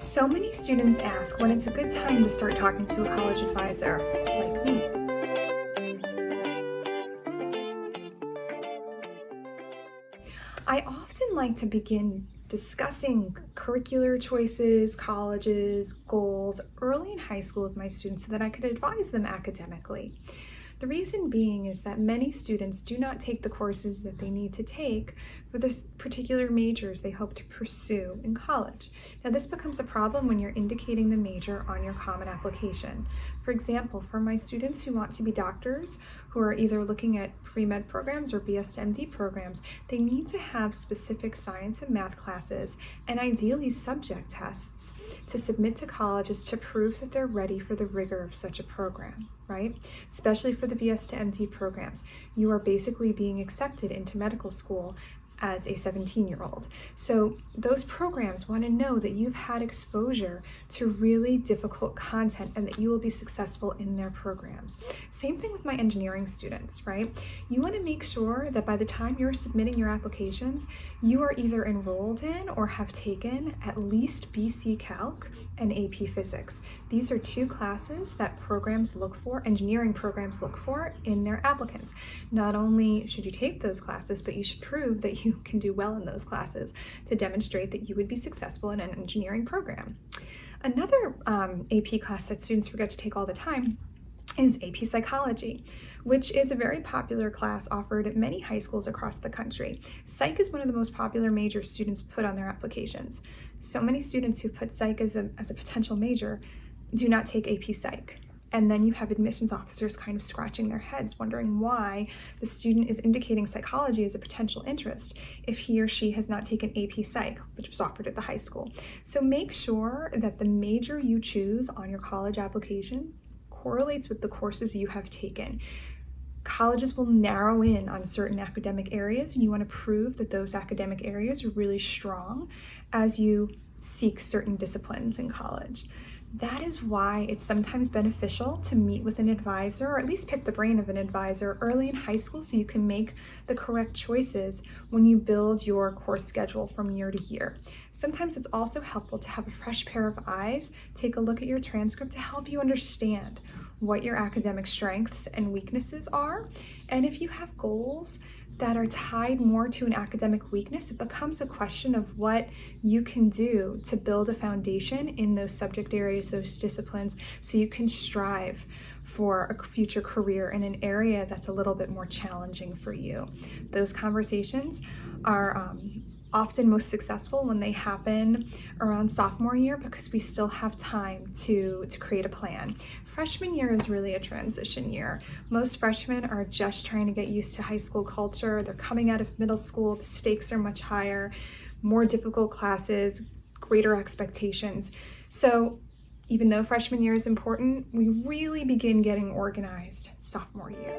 So many students ask when it's a good time to start talking to a college advisor, like me. I often like to begin discussing curricular choices, colleges, goals early in high school with my students so that I could advise them academically. The reason being is that many students do not take the courses that they need to take for the particular majors they hope to pursue in college. Now, this becomes a problem when you're indicating the major on your common application. For example, for my students who want to be doctors, who are either looking at pre-med programs or BS to MD programs, they need to have specific science and math classes and ideally subject tests to submit to colleges to prove that they're ready for the rigor of such a program, right? Especially for the BS to MD programs. You are basically being accepted into medical school as a 17-year-old. So those programs want to know that you've had exposure to really difficult content and that you will be successful in their programs. Same thing with my engineering students, right? You want to make sure that by the time you're submitting your applications, you are either enrolled in or have taken at least BC Calc and AP Physics. These are two classes that programs look for, engineering programs look for in their applicants. Not only should you take those classes, but you should prove that you can do well in those classes to demonstrate that you would be successful in an engineering program. Another AP class that students forget to take all the time is AP Psychology, which is a very popular class offered at many high schools across the country. Psych is one of the most popular majors students put on their applications. So many students who put Psych as a potential major do not take AP Psych. And then you have admissions officers kind of scratching their heads, wondering why the student is indicating psychology as a potential interest if he or she has not taken AP Psych, which was offered at the high school. So make sure that the major you choose on your college application correlates with the courses you have taken. Colleges will narrow in on certain academic areas, and you want to prove that those academic areas are really strong as you seek certain disciplines in college. That is why it's sometimes beneficial to meet with an advisor, or at least pick the brain of an advisor early in high school so you can make the correct choices when you build your course schedule from year to year. Sometimes it's also helpful to have a fresh pair of eyes take a look at your transcript to help you understand what your academic strengths and weaknesses are. And if you have goals that are tied more to an academic weakness, it becomes a question of what you can do to build a foundation in those subject areas, those disciplines, so you can strive for a future career in an area that's a little bit more challenging for you. Those conversations are often most successful when they happen around sophomore year because we still have time to create a plan. Freshman year is really a transition year. Most freshmen are just trying to get used to high school culture. They're coming out of middle school. The stakes are much higher, more difficult classes, greater expectations. So even though freshman year is important, we really begin getting organized sophomore year.